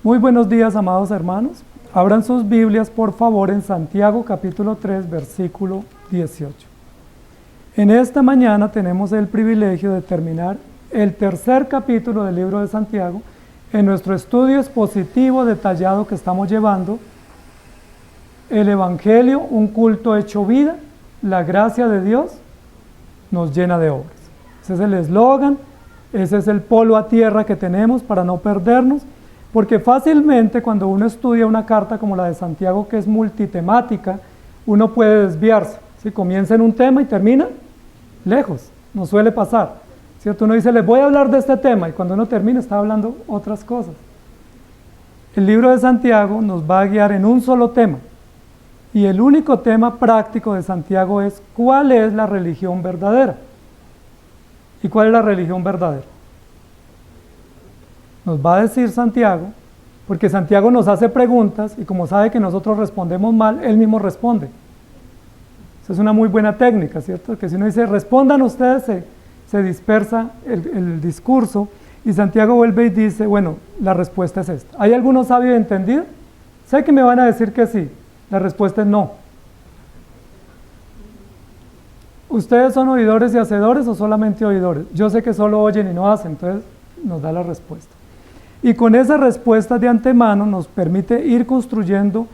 Muy buenos días, amados hermanos. Abran sus Biblias, por favor, en Santiago capítulo 3, versículo 18. En esta mañana tenemos el privilegio de terminar el tercer capítulo del libro de Santiago en nuestro estudio expositivo detallado que estamos llevando, el Evangelio, un culto hecho vida, la gracia de Dios nos llena de obras. Ese es el eslogan, ese es el polo a tierra que tenemos para no perdernos, porque fácilmente cuando uno estudia una carta como la de Santiago, que es multitemática, uno puede desviarse. ¿Sí? Comienza en un tema y termina lejos, nos suele pasar, ¿cierto? Uno dice, les voy a hablar de este tema, y cuando uno termina está hablando otras cosas. El libro de Santiago nos va a guiar en un solo tema, y el único tema práctico de Santiago es ¿cuál es la religión verdadera? ¿Y cuál es la religión verdadera? Nos va a decir Santiago, porque Santiago nos hace preguntas y como sabe que nosotros respondemos mal, él mismo responde. Esa es una muy buena técnica, ¿cierto? Que si uno dice, respondan ustedes, se dispersa el discurso y Santiago vuelve y dice, bueno, la respuesta es esta. ¿Hay alguno sabio y entendido? Sé que me van a decir que sí, la respuesta es no. ¿Ustedes son oidores y hacedores o solamente oidores? Yo sé que solo oyen y no hacen, entonces nos da la respuesta. Y con esa respuesta de antemano nos permite ir construyendo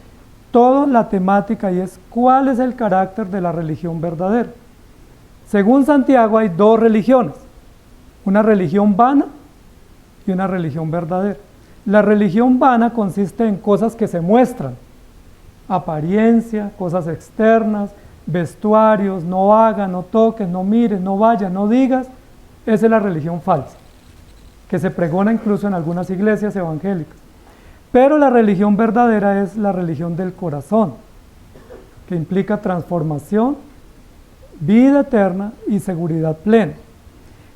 toda la temática y es cuál es el carácter de la religión verdadera. Según Santiago hay dos religiones, una religión vana y una religión verdadera. La religión vana consiste en cosas que se muestran, apariencia, cosas externas, vestuarios, no hagas, no toques, no mires, no vayas, no digas. Esa es la religión falsa, que se pregona incluso en algunas iglesias evangélicas. Pero la religión verdadera es la religión del corazón, que implica transformación, vida eterna y seguridad plena.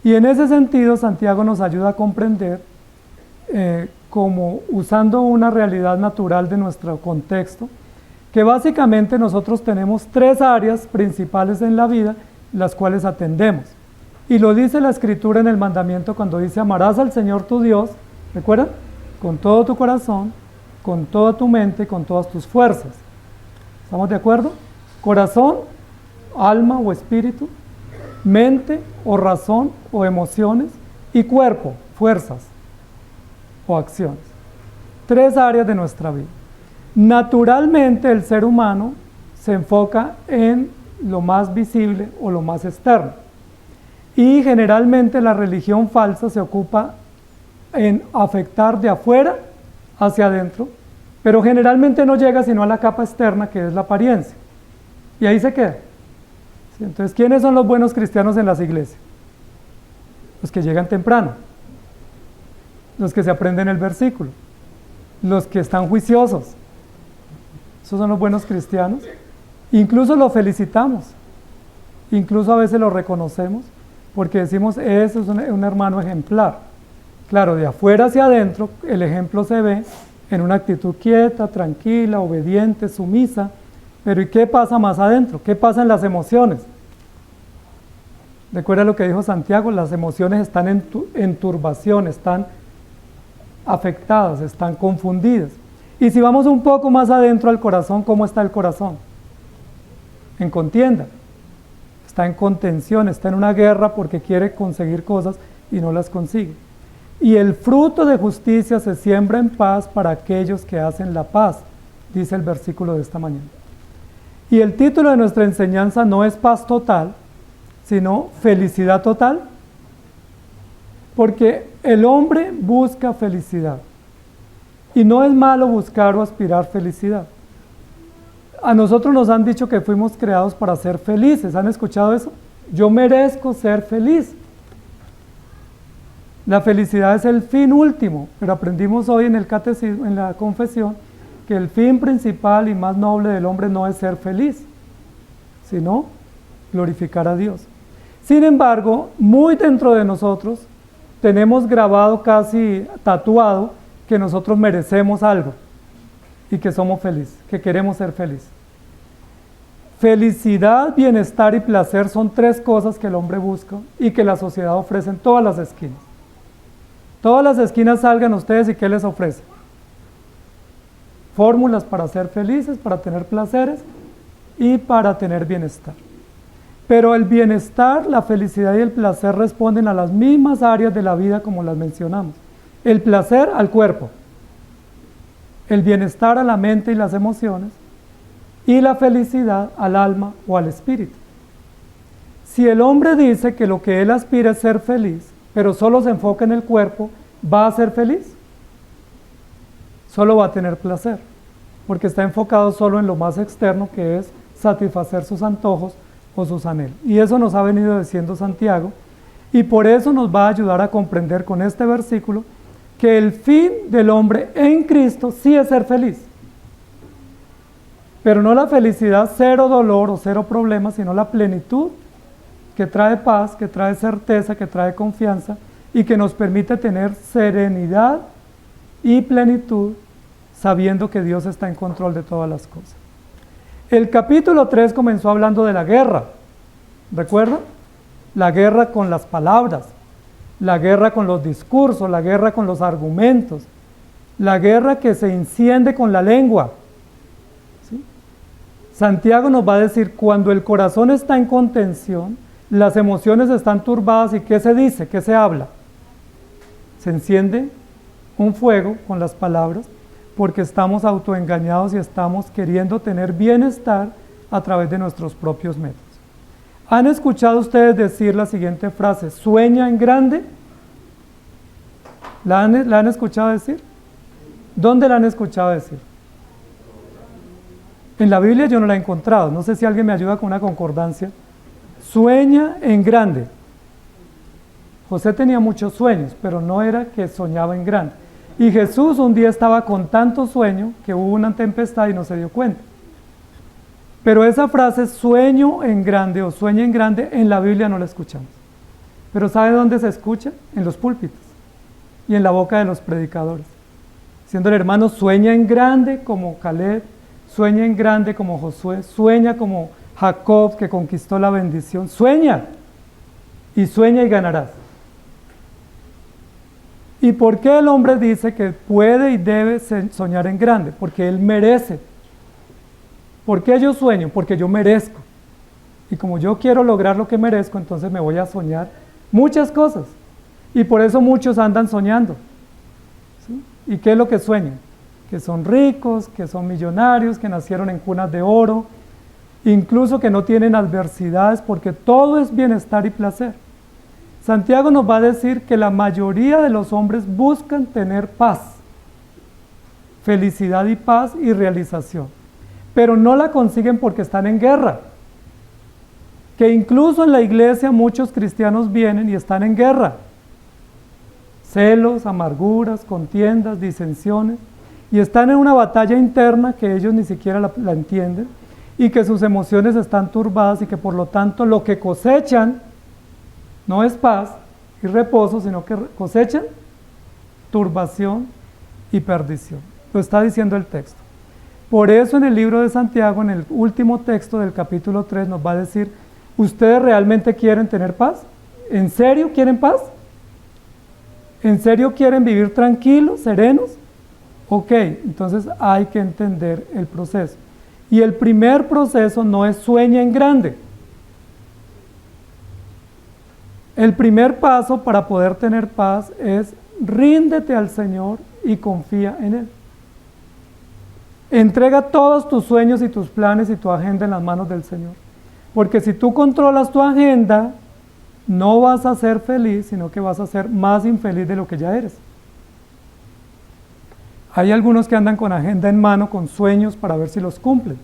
Y en ese sentido Santiago nos ayuda a comprender, como usando una realidad natural de nuestro contexto, que básicamente nosotros tenemos tres áreas principales en la vida, las cuales atendemos. Y lo dice la Escritura en el mandamiento cuando dice, amarás al Señor tu Dios, ¿recuerdan? Con todo tu corazón, con toda tu mente y con todas tus fuerzas. ¿Estamos de acuerdo? Corazón, alma o espíritu, mente o razón o emociones, y cuerpo, fuerzas o acciones. Tres áreas de nuestra vida. Naturalmente el ser humano se enfoca en lo más visible o lo más externo. Y generalmente la religión falsa se ocupa en afectar de afuera hacia adentro, pero generalmente no llega sino a la capa externa, que es la apariencia. Y ahí se queda. ¿Sí? Entonces, ¿quiénes son los buenos cristianos en las iglesias? Los que llegan temprano, los que se aprenden el versículo, los que están juiciosos. Esos son los buenos cristianos. Incluso los felicitamos, incluso a veces los reconocemos, porque decimos, ese es un hermano ejemplar. Claro, de afuera hacia adentro, el ejemplo se ve en una actitud quieta, tranquila, obediente, sumisa. Pero ¿y qué pasa más adentro? ¿Qué pasa en las emociones? Recuerda lo que dijo Santiago, las emociones están en turbación, están afectadas, están confundidas. Y si vamos un poco más adentro al corazón, ¿cómo está el corazón? En contienda. Está en contención, está en una guerra porque quiere conseguir cosas y no las consigue. Y el fruto de justicia se siembra en paz para aquellos que hacen la paz, dice el versículo de esta mañana. Y el título de nuestra enseñanza no es paz total, sino felicidad total, porque el hombre busca felicidad. Y no es malo buscar o aspirar felicidad. A nosotros nos han dicho que fuimos creados para ser felices. ¿Han escuchado eso? Yo merezco ser feliz. La felicidad es el fin último, pero aprendimos hoy en el catecismo, en la confesión, que el fin principal y más noble del hombre no es ser feliz, sino glorificar a Dios. Sin embargo, muy dentro de nosotros tenemos grabado, casi tatuado, que nosotros merecemos algo y que somos felices, que queremos ser felices. Felicidad, bienestar y placer son tres cosas que el hombre busca y que la sociedad ofrece en todas las esquinas. Todas las esquinas salgan ustedes y ¿qué les ofrece? fórmulas para ser felices, para tener placeres y para tener bienestar. Pero el bienestar, la felicidad y el placer responden a las mismas áreas de la vida como las mencionamos. El placer al cuerpo, el bienestar a la mente y las emociones, y la felicidad al alma o al espíritu. Si el hombre dice que lo que él aspira es ser feliz, pero solo se enfoca en el cuerpo, ¿va a ser feliz? Solo va a tener placer, porque está enfocado solo en lo más externo, que es satisfacer sus antojos o sus anhelos. Y eso nos ha venido diciendo Santiago, y por eso nos va a ayudar a comprender con este versículo que el fin del hombre en Cristo sí es ser feliz. Pero no la felicidad cero dolor o cero problemas, sino la plenitud que trae paz, que trae certeza, que trae confianza y que nos permite tener serenidad y plenitud sabiendo que Dios está en control de todas las cosas. El capítulo 3 comenzó hablando de la guerra, ¿recuerdan? La guerra con las palabras, la guerra con los discursos, la guerra con los argumentos, la guerra que se enciende con la lengua. ¿Sí? Santiago nos va a decir, cuando el corazón está en contención, las emociones están turbadas, ¿y qué se dice? ¿Qué se habla? Se enciende un fuego con las palabras, porque estamos autoengañados y estamos queriendo tener bienestar a través de nuestros propios métodos. ¿Han escuchado ustedes decir la siguiente frase, sueña en grande? ¿La han escuchado decir? ¿Dónde la han escuchado decir? En la Biblia yo no la he encontrado, no sé si alguien me ayuda con una concordancia. Sueña en grande. José tenía muchos sueños, pero no era que soñaba en grande. Y Jesús un día estaba con tanto sueño que hubo una tempestad y no se dio cuenta. Pero esa frase, sueño en grande o sueña en grande, en la Biblia no la escuchamos. Pero ¿sabe dónde se escucha? En los púlpitos y en la boca de los predicadores. Diciendo el hermano, sueña en grande como Caleb, sueña en grande como Josué, sueña como Jacob que conquistó la bendición, sueña y ganarás. ¿Y por qué el hombre dice que puede y debe soñar en grande? Porque él merece. ¿Por qué yo sueño? Porque yo merezco. Y como yo quiero lograr lo que merezco, entonces me voy a soñar muchas cosas. Y por eso muchos andan soñando. ¿Sí? ¿Y qué es lo que sueñan? Que son ricos, que son millonarios, que nacieron en cunas de oro, incluso que no tienen adversidades, porque todo es bienestar y placer. Santiago nos va a decir que la mayoría de los hombres buscan tener paz, felicidad y paz y realización, pero no la consiguen porque están en guerra. Que incluso en la iglesia muchos cristianos vienen y están en guerra. Celos, amarguras, contiendas, disensiones, y están en una batalla interna que ellos ni siquiera la entienden, y que sus emociones están turbadas y que por lo tanto lo que cosechan no es paz y reposo, sino que cosechan turbación y perdición. Lo está diciendo el texto. Por eso en el libro de Santiago, en el último texto del capítulo 3, nos va a decir, ¿ustedes realmente quieren tener paz? ¿En serio quieren paz? ¿En serio quieren vivir tranquilos, serenos? Ok, entonces hay que entender el proceso. Y el primer proceso no es sueña en grande. El primer paso para poder tener paz es ríndete al Señor y confía en Él. Entrega todos tus sueños y tus planes y tu agenda en las manos del Señor. Porque si tú controlas tu agenda, no vas a ser feliz, sino que vas a ser más infeliz de lo que ya eres. Hay algunos que andan con agenda en mano, con sueños para ver si los cumplen.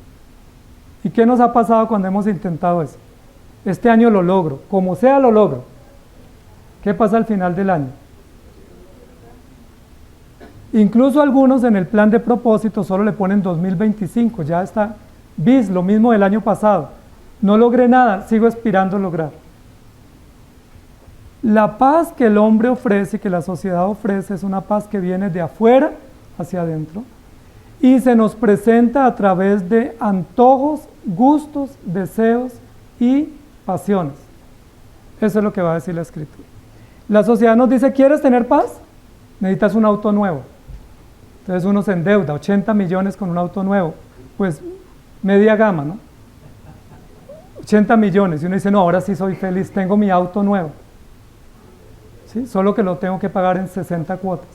¿Y qué nos ha pasado cuando hemos intentado eso? Este año lo logro, como sea lo logro. ¿Qué pasa al final del año? Incluso algunos en el plan de propósito solo le ponen 2025, ya está bis, lo mismo del año pasado. No logré nada, sigo aspirando a lograr. La paz que el hombre ofrece y que la sociedad ofrece es una paz que viene de afuera hacia adentro y se nos presenta a través de antojos, gustos, deseos y pasiones. Eso es lo que va a decir la Escritura. La sociedad nos dice, ¿quieres tener paz? Necesitas un auto nuevo. Entonces uno se endeuda 80 millones con un auto nuevo, pues media gama, ¿no? 80 millones, y uno dice, no, ahora sí soy feliz, tengo mi auto nuevo, ¿sí? Solo que lo tengo que pagar en 60 cuotas.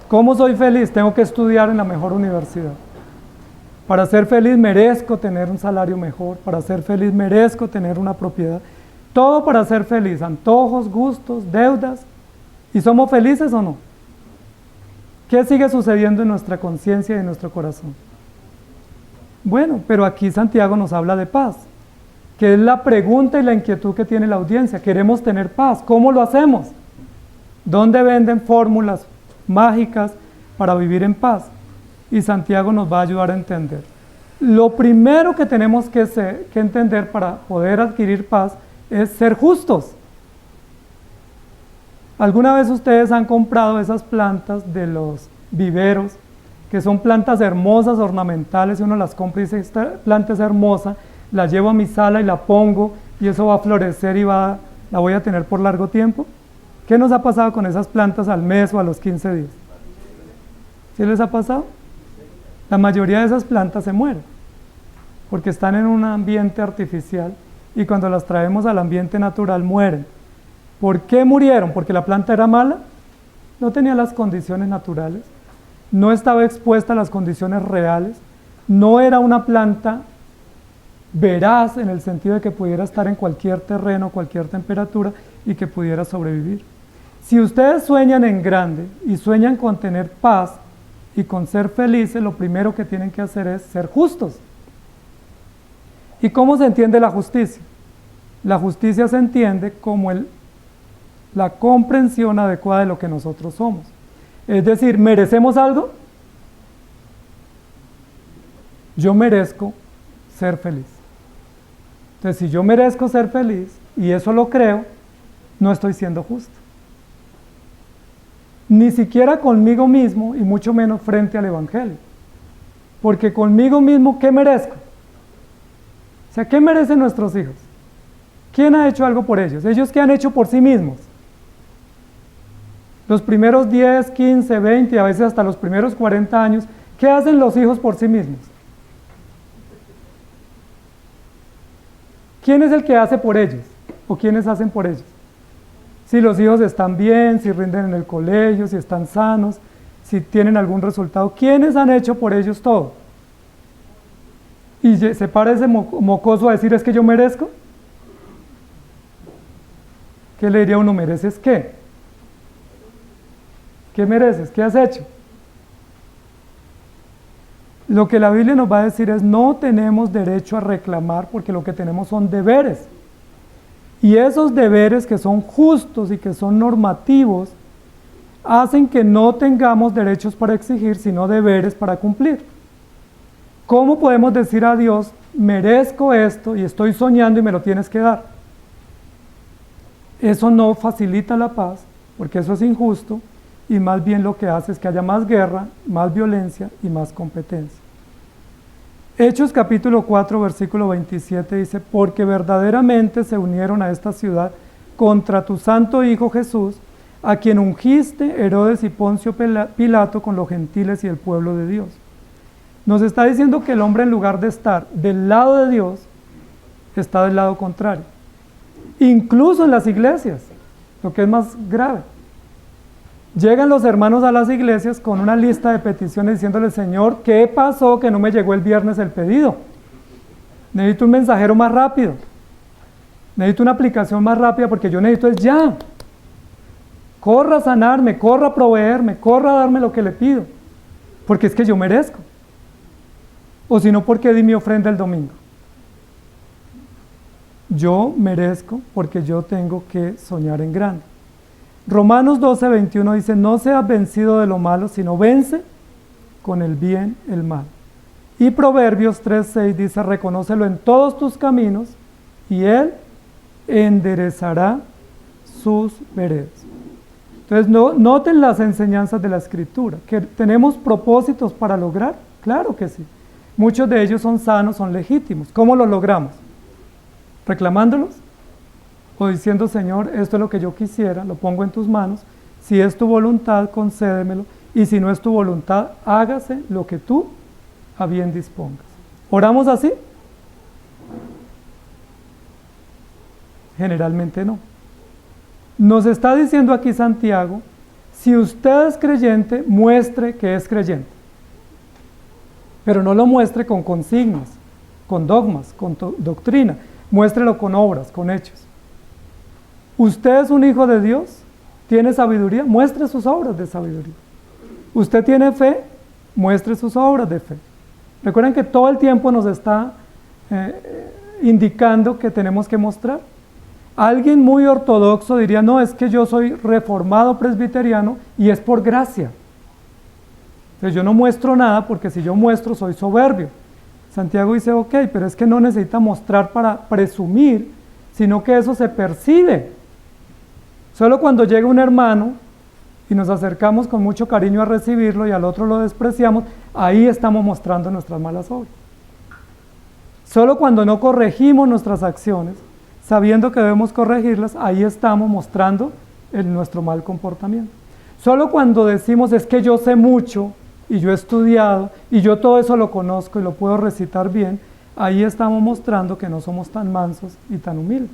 ¿Cómo soy feliz? Tengo que estudiar en la mejor universidad. Para ser feliz merezco tener un salario mejor, para ser feliz merezco tener una propiedad. Todo para ser feliz, antojos, gustos, deudas. ¿Y somos felices o no? ¿Qué sigue sucediendo en nuestra conciencia y en nuestro corazón? Bueno, pero aquí Santiago nos habla de paz, que es la pregunta y la inquietud que tiene la audiencia. Queremos tener paz, ¿cómo lo hacemos? ¿Dónde venden fórmulas mágicas para vivir en paz? Y Santiago nos va a ayudar a entender. Lo primero que tenemos que entender para poder adquirir paz es ser justos. ¿Alguna vez ustedes han comprado esas plantas de los viveros, que son plantas hermosas, ornamentales, y uno las compra y dice, esta planta es hermosa, la llevo a mi sala y la pongo, y eso va a florecer y la voy a tener por largo tiempo? ¿Qué nos ha pasado con esas plantas al mes o a los 15 días? ¿Sí les ha pasado? La mayoría de esas plantas se mueren, porque están en un ambiente artificial, y cuando las traemos al ambiente natural mueren. ¿Por qué murieron? ¿Porque la planta era mala? No tenía las condiciones naturales, no estaba expuesta a las condiciones reales, no era una planta veraz en el sentido de que pudiera estar en cualquier terreno, cualquier temperatura y que pudiera sobrevivir. Si ustedes sueñan en grande y sueñan con tener paz y con ser felices, lo primero que tienen que hacer es ser justos. ¿Y cómo se entiende la justicia? La justicia se entiende como la comprensión adecuada de lo que nosotros somos. Es decir, ¿merecemos algo? Yo merezco ser feliz. Entonces, si yo merezco ser feliz, y eso lo creo, no estoy siendo justo. Ni siquiera conmigo mismo, y mucho menos frente al Evangelio. Porque conmigo mismo, ¿qué merezco? O sea, ¿qué merecen nuestros hijos? ¿Quién ha hecho algo por ellos? ¿Ellos qué han hecho por sí mismos? Los primeros 10, 15, 20, a veces hasta los primeros 40 años, ¿qué hacen los hijos por sí mismos? ¿Quién es el que hace por ellos? ¿O quiénes hacen por ellos? Si los hijos están bien, si rinden en el colegio, si están sanos, si tienen algún resultado, ¿quiénes han hecho por ellos todo? Y se para ese mocoso a decir, ¿es que yo merezco? ¿Qué le diría uno? ¿Mereces qué? ¿Qué mereces? ¿Qué has hecho? Lo que la Biblia nos va a decir es, no tenemos derecho a reclamar porque lo que tenemos son deberes. Y esos deberes que son justos y que son normativos, hacen que no tengamos derechos para exigir, sino deberes para cumplir. ¿Cómo podemos decir a Dios, merezco esto y estoy soñando y me lo tienes que dar? Eso no facilita la paz, porque eso es injusto, y más bien lo que hace es que haya más guerra, más violencia y más competencia. Hechos capítulo 4, versículo 27 dice, porque verdaderamente se unieron a esta ciudad contra tu santo Hijo Jesús, a quien ungiste Herodes y Poncio Pilato con los gentiles y el pueblo de Dios. Nos está diciendo que el hombre, en lugar de estar del lado de Dios, está del lado contrario. Incluso en las iglesias, lo que es más grave. Llegan los hermanos a las iglesias con una lista de peticiones diciéndole, Señor, ¿qué pasó que no me llegó el viernes el pedido? Necesito un mensajero más rápido. Necesito una aplicación más rápida porque yo necesito es ya. Corra a sanarme, corra a proveerme, corra a darme lo que le pido. Porque es que yo merezco. O si no, ¿por qué di mi ofrenda el domingo? Yo merezco porque yo tengo que soñar en grande. Romanos 12, 21 dice, no seas vencido de lo malo, sino vence con el bien el mal. Y Proverbios 3, 6 dice, reconócelo en todos tus caminos y Él enderezará sus veredas. Entonces, noten las enseñanzas de la Escritura, que tenemos propósitos para lograr, claro que sí. Muchos de ellos son sanos, son legítimos. ¿Cómo los logramos? ¿Reclamándolos? O diciendo, Señor, esto es lo que yo quisiera, lo pongo en tus manos. Si es tu voluntad, concédemelo, y si no es tu voluntad, hágase lo que tú a bien dispongas. ¿Oramos así? Generalmente no. Nos está diciendo aquí Santiago, si usted es creyente, muestre que es creyente. Pero no lo muestre con consignas, con dogmas, con doctrina. Muéstrelo con obras, con hechos. ¿Usted es un hijo de Dios? ¿Tiene sabiduría? Muestre sus obras de sabiduría. ¿Usted tiene fe? Muestre sus obras de fe. Recuerden que todo el tiempo nos está indicando que tenemos que mostrar. Alguien muy ortodoxo diría, no, es que yo soy reformado presbiteriano y es por gracia. Entonces yo no muestro nada porque si yo muestro soy soberbio. Santiago dice, ok, pero es que no necesita mostrar para presumir, sino que eso se percibe. Solo cuando llega un hermano y nos acercamos con mucho cariño a recibirlo y al otro lo despreciamos, ahí estamos mostrando nuestras malas obras. Solo cuando no corregimos nuestras acciones, sabiendo que debemos corregirlas, ahí estamos mostrando nuestro mal comportamiento. Solo cuando decimos es que yo sé mucho y yo he estudiado y yo todo eso lo conozco y lo puedo recitar bien, ahí estamos mostrando que no somos tan mansos y tan humildes.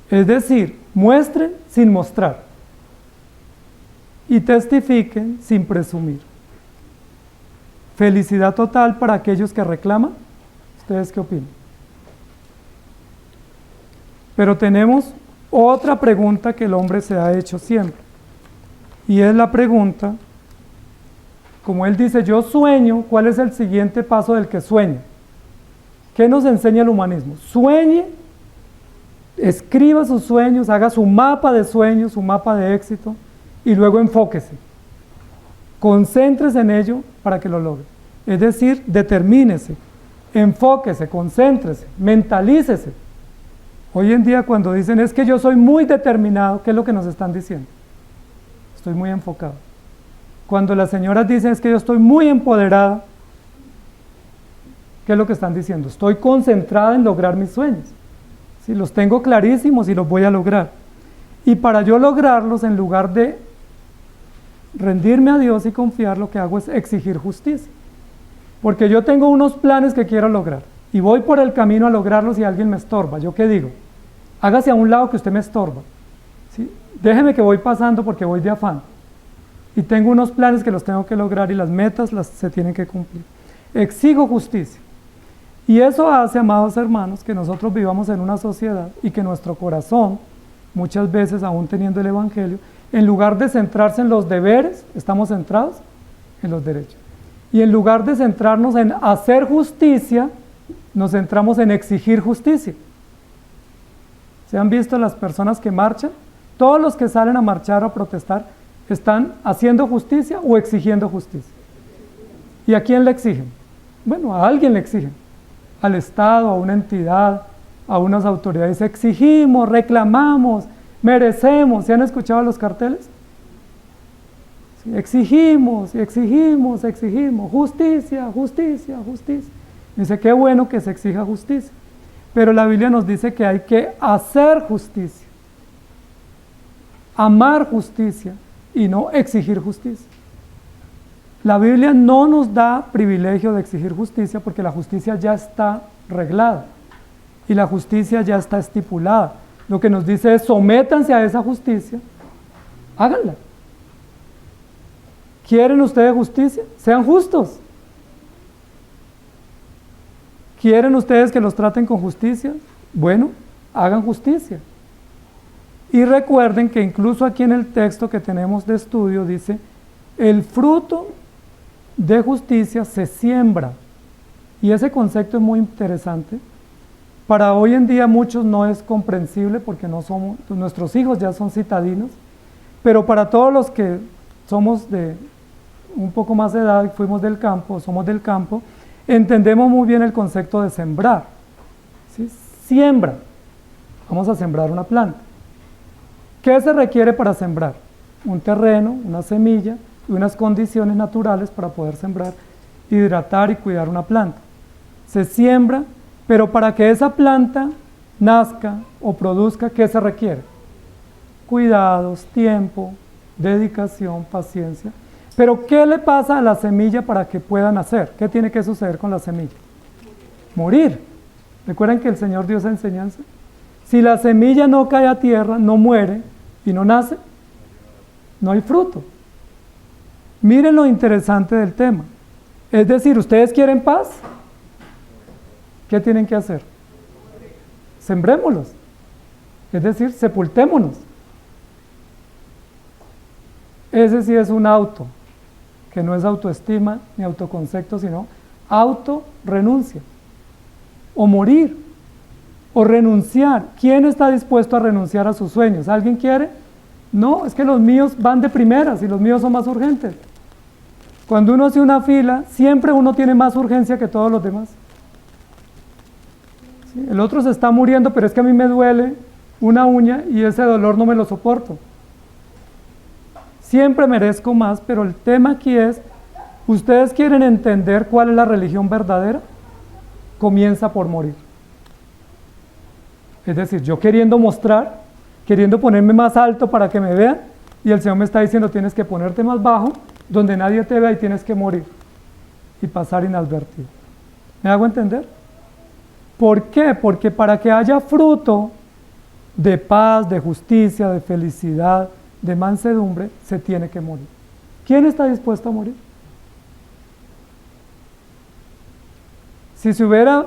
Es decir, muestren sin mostrar y testifiquen sin presumir. Felicidad total para aquellos que reclaman. ¿Ustedes qué opinan? Pero tenemos otra pregunta que el hombre se ha hecho siempre. Y es la pregunta, como él dice, yo sueño, ¿cuál es el siguiente paso del que sueña? ¿Qué nos enseña el humanismo? Sueñe, escriba sus sueños, haga su mapa de sueños, su mapa de éxito, y luego enfóquese. Concéntrese en ello para que lo logre. Es decir, determínese, enfóquese, concéntrese, mentalícese. Hoy en día cuando dicen es que yo soy muy determinado, ¿qué es lo que nos están diciendo? Estoy muy enfocado. Cuando las señoras dicen es que yo estoy muy empoderada, ¿qué es lo que están diciendo? Estoy concentrada en lograr mis sueños. ¿Sí? Los tengo clarísimos y los voy a lograr. Y para yo lograrlos, en lugar de rendirme a Dios y confiar, lo que hago es exigir justicia. Porque yo tengo unos planes que quiero lograr y voy por el camino a lograrlos y alguien me estorba. ¿Yo qué digo? Hágase a un lado que usted me estorba. ¿Sí? Déjeme que voy pasando porque voy de afán. Y tengo unos planes que los tengo que lograr y las metas se tienen que cumplir. Exijo justicia. Y eso hace, amados hermanos, que nosotros vivamos en una sociedad y que nuestro corazón, muchas veces aún teniendo el Evangelio, en lugar de centrarse en los deberes, estamos centrados en los derechos. Y en lugar de centrarnos en hacer justicia, nos centramos en exigir justicia. ¿Se han visto las personas que marchan? Todos los que salen a marchar o a protestar están haciendo justicia o exigiendo justicia. ¿Y a quién le exigen? Bueno, a alguien le exigen. Al Estado, a una entidad, a unas autoridades. Exigimos, reclamamos, merecemos. ¿Se han escuchado los carteles? Sí, exigimos, exigimos, exigimos. Justicia, justicia, justicia. Dice, qué bueno que se exija justicia. Pero la Biblia nos dice que hay que hacer justicia. Amar justicia y no exigir justicia. La Biblia no nos da privilegio de exigir justicia porque la justicia ya está reglada y la justicia ya está estipulada. Lo que nos dice es sométanse a esa justicia, háganla. ¿Quieren ustedes justicia? Sean justos. ¿Quieren ustedes que los traten con justicia? Bueno, hagan justicia. Y recuerden que incluso aquí en el texto que tenemos de estudio dice, el fruto de justicia se siembra. Y ese concepto es muy interesante. Para hoy en día muchos no es comprensible porque no somos, nuestros hijos ya son citadinos, pero para todos los que somos de un poco más de edad, fuimos del campo, somos del campo, entendemos muy bien el concepto de sembrar. ¿Sí? Siembra. Vamos a sembrar una planta. ¿Qué se requiere para sembrar? Un terreno, una semilla y unas condiciones naturales para poder sembrar, hidratar y cuidar una planta. Se siembra, pero para que esa planta nazca o produzca, ¿qué se requiere? cuidados, tiempo, dedicación, paciencia. Pero ¿qué le pasa a la semilla para que pueda nacer? ¿Qué tiene que suceder con la semilla? Morir. ¿Recuerdan que el Señor dio esa enseñanza? Si la semilla no cae a tierra, no muere y no nace, no hay fruto. Miren lo interesante del tema. Es decir, ¿ustedes quieren paz? ¿Qué tienen que hacer? Sembrémoslos. Es decir, sepultémonos. Ese sí es un auto, que no es autoestima ni autoconcepto, sino autorrenuncia. O morir, o renunciar. ¿Quién está dispuesto a renunciar a sus sueños? ¿Alguien quiere? No, es que los míos van de primeras y los míos son más urgentes. Cuando uno hace una fila, siempre uno tiene más urgencia que todos los demás. ¿Sí? El otro se está muriendo, pero es que a mí me duele una uña y ese dolor no me lo soporto. Siempre merezco más, pero el tema aquí es, ¿ustedes quieren entender cuál es la religión verdadera? Comienza por morir. Es decir, yo queriendo mostrar, queriendo ponerme más alto para que me vean, y el Señor me está diciendo, tienes que ponerte más bajo, donde nadie te vea y tienes que morir y pasar inadvertido. ¿Me hago entender? ¿Por qué? Porque para que haya fruto de paz, de justicia, de felicidad, de mansedumbre, se tiene que morir. ¿Quién está dispuesto a morir? Si se hubiera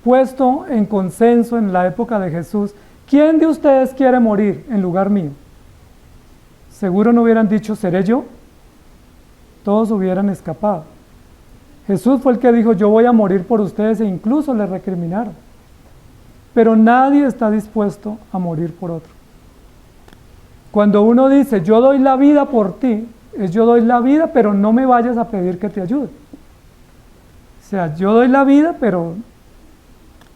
puesto en consenso en la época de Jesús, ¿quién de ustedes quiere morir en lugar mío? Seguro no hubieran dicho, ¿seré yo? Todos hubieran escapado. Jesús fue el que dijo, yo voy a morir por ustedes, e incluso le recriminaron. Pero nadie está dispuesto a morir por otro. Cuando uno dice, yo doy la vida por ti, es yo doy la vida, pero no me vayas a pedir que te ayude. O sea, yo doy la vida, pero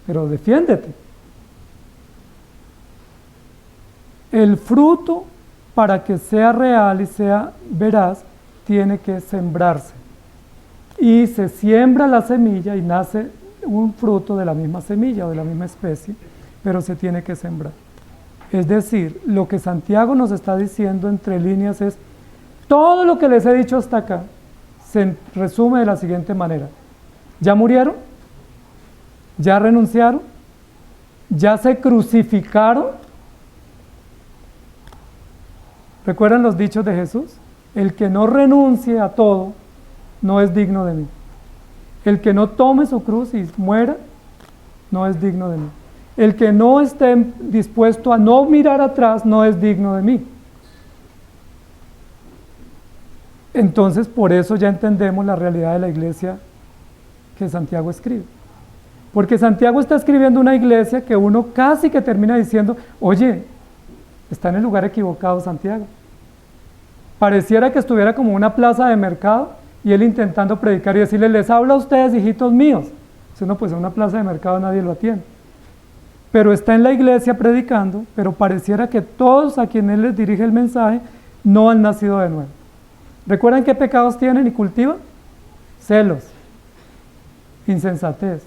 defiéndete. El fruto, para que sea real y sea veraz, tiene que sembrarse. Y se siembra la semilla y nace un fruto de la misma semilla o de la misma especie, pero se tiene que sembrar. Es decir, lo que Santiago nos está diciendo entre líneas es, todo lo que les he dicho hasta acá se resume de la siguiente manera. ¿Ya murieron? ¿Ya renunciaron? ¿Ya se crucificaron? ¿Recuerdan los dichos de Jesús? El que no renuncie a todo no es digno de mí. El que no tome su cruz y muera no es digno de mí. El que no esté dispuesto a no mirar atrás no es digno de mí. Entonces, por eso ya entendemos la realidad de la iglesia que Santiago escribe. Porque Santiago está escribiendo una iglesia que uno casi que termina diciendo, oye, está en el lugar equivocado Santiago. Pareciera que estuviera como una plaza de mercado y él intentando predicar y decirle, les hablo a ustedes, hijitos míos. Si uno, pues en una plaza de mercado nadie lo atiende. Pero está en la iglesia predicando, pero pareciera que todos a quienes él les dirige el mensaje no han nacido de nuevo. ¿Recuerdan qué pecados tienen y cultivan? Celos, insensatez.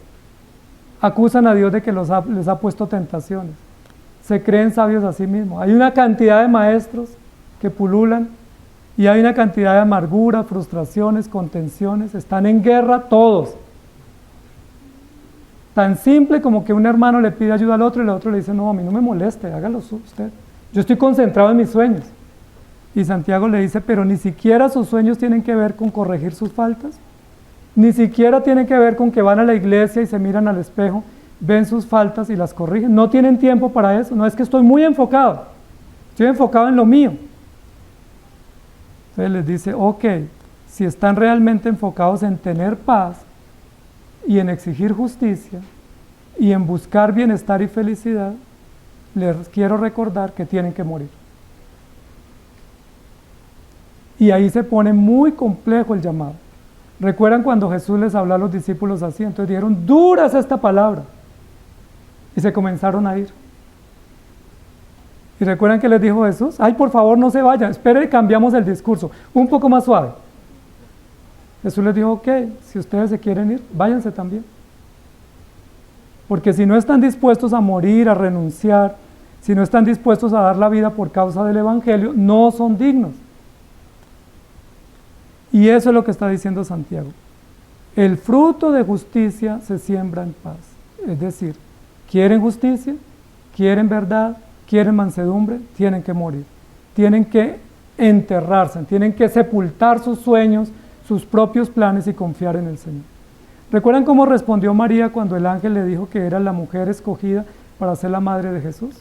Acusan a Dios de que les ha puesto tentaciones. Se creen sabios a sí mismos. Hay una cantidad de maestros que pululan y hay una cantidad de amargura, frustraciones, contenciones. Están en guerra todos. Tan simple como que un hermano le pide ayuda al otro y el otro le dice, no, a mí no me moleste, hágalo usted. Yo estoy concentrado en mis sueños. Y Santiago le dice, pero ni siquiera sus sueños tienen que ver con corregir sus faltas. Ni siquiera tienen que ver con que van a la iglesia y se miran al espejo, ven sus faltas y las corrigen. No tienen tiempo para eso. No, es que estoy muy enfocado. Estoy enfocado en lo mío. Entonces les dice, ok, si están realmente enfocados en tener paz y en exigir justicia y en buscar bienestar y felicidad, les quiero recordar que tienen que morir. Y ahí se pone muy complejo el llamado. ¿Recuerdan cuando Jesús les habló a los discípulos así? Entonces dijeron, dura es esta palabra. Y se comenzaron a ir. ¿Y recuerdan que les dijo Jesús? Ay, por favor, no se vayan, esperen y cambiamos el discurso, un poco más suave. Jesús les dijo, ok, si ustedes se quieren ir, váyanse también. Porque si no están dispuestos a morir, a renunciar, si no están dispuestos a dar la vida por causa del Evangelio, no son dignos. Y eso es lo que está diciendo Santiago. El fruto de justicia se siembra en paz. Es decir, quieren justicia, quieren verdad, quieren mansedumbre, tienen que morir. Tienen que enterrarse, tienen que sepultar sus sueños, sus propios planes y confiar en el Señor. ¿Recuerdan cómo respondió María cuando el ángel le dijo que era la mujer escogida para ser la madre de Jesús?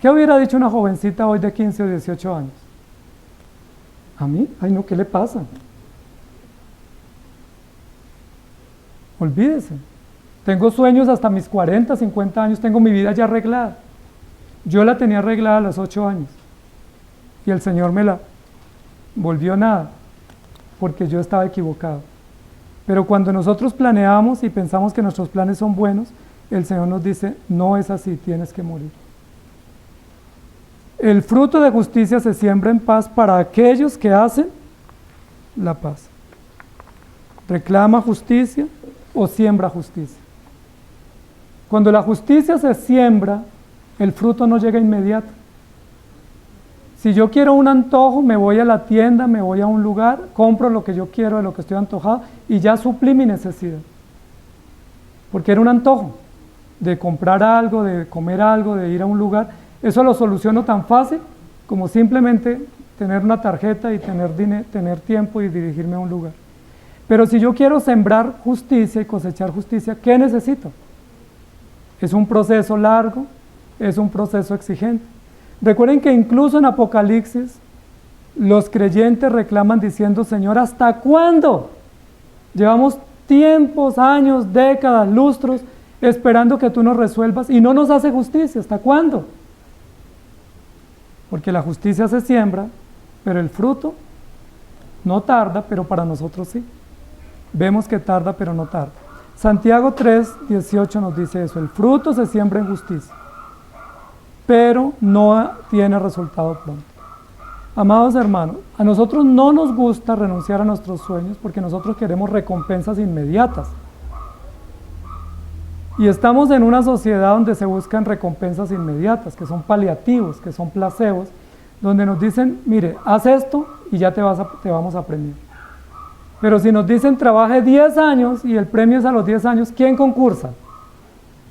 ¿Qué hubiera dicho una jovencita hoy de 15 o 18 años? ¿A mí? Ay no, ¿qué le pasa? Olvídese. Tengo sueños hasta mis 40, 50 años, tengo mi vida ya arreglada. Yo la tenía arreglada a los 8 años y el Señor me la volvió nada porque yo estaba equivocado. Pero cuando nosotros planeamos y pensamos que nuestros planes son buenos, el Señor nos dice, no es así, tienes que morir. El fruto de justicia se siembra en paz para aquellos que hacen la paz. Reclama justicia o siembra justicia. Cuando la justicia se siembra, el fruto no llega inmediato. Si yo quiero un antojo, me voy a la tienda, me voy a un lugar, compro lo que yo quiero de lo que estoy antojado y ya suplí mi necesidad. Porque era un antojo de comprar algo, de comer algo, de ir a un lugar. Eso lo soluciono tan fácil como simplemente tener una tarjeta y tener tiempo y dirigirme a un lugar. Pero si yo quiero sembrar justicia y cosechar justicia, ¿qué necesito? Es un proceso largo, es un proceso exigente. Recuerden que incluso en Apocalipsis los creyentes reclaman diciendo, Señor, ¿hasta cuándo? Llevamos tiempos, años, décadas, lustros, esperando que tú nos resuelvas y no nos hace justicia. ¿Hasta cuándo? Porque la justicia se siembra, pero el fruto no tarda, pero para nosotros sí. Vemos que tarda, pero no tarda. Santiago 3:18 nos dice eso, el fruto se siembra en justicia, pero no tiene resultado pronto. Amados hermanos, a nosotros no nos gusta renunciar a nuestros sueños porque nosotros queremos recompensas inmediatas. Y estamos en una sociedad donde se buscan recompensas inmediatas, que son paliativos, que son placebos, donde nos dicen, mire, haz esto y ya te vamos a premiar. Pero si nos dicen trabaje 10 años y el premio es a los 10 años, ¿quién concursa?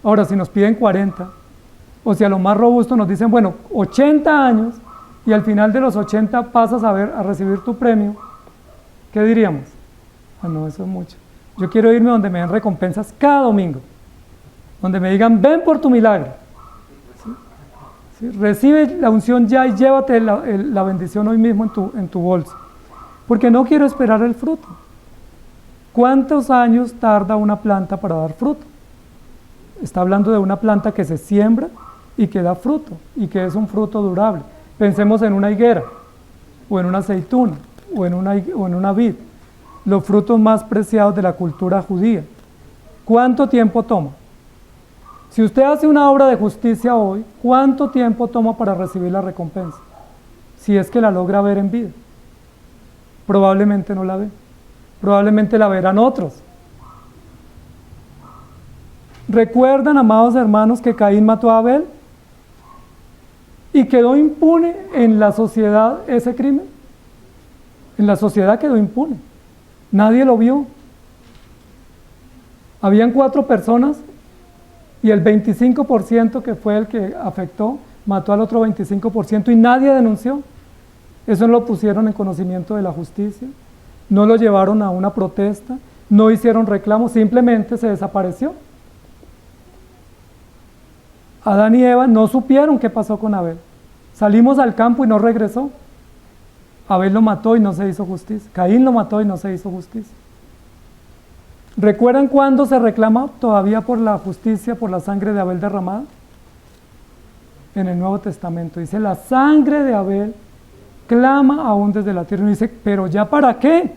Ahora, si nos piden 40, o si a lo más robusto nos dicen, bueno, 80 años y al final de los 80 pasas a recibir tu premio, ¿qué diríamos? Ah, no, eso es mucho. Yo quiero irme donde me den recompensas cada domingo, donde me digan, ven por tu milagro. ¿Sí? ¿Sí? Recibe la unción ya y llévate la bendición hoy mismo en tu bolsa. Porque no quiero esperar el fruto. ¿Cuántos años tarda una planta para dar fruto? Está hablando de una planta que se siembra y que da fruto, y que es un fruto durable. Pensemos en una higuera, o en una aceituna, o en una vid, los frutos más preciados de la cultura judía. ¿Cuánto tiempo toma? Si usted hace una obra de justicia hoy, ¿cuánto tiempo toma para recibir la recompensa? Si es que la logra ver en vida. Probablemente no la ve. Probablemente la verán otros. ¿Recuerdan, amados hermanos, que Caín mató a Abel? ¿Y quedó impune en la sociedad ese crimen? En la sociedad quedó impune. Nadie lo vio. Habían 4 personas y el 25% que fue el que afectó, mató al otro 25% y nadie denunció. Eso no lo pusieron en conocimiento de la justicia, no lo llevaron a una protesta, no hicieron reclamos, simplemente se desapareció. Adán y Eva no supieron qué pasó con Abel. Salimos al campo y no regresó. Abel lo mató y no se hizo justicia. Caín lo mató y no se hizo justicia. ¿Recuerdan cuándo se reclama todavía por la justicia, por la sangre de Abel derramada? En el Nuevo Testamento dice, la sangre de Abel clama aún desde la tierra. Y dice, pero ¿ya para qué?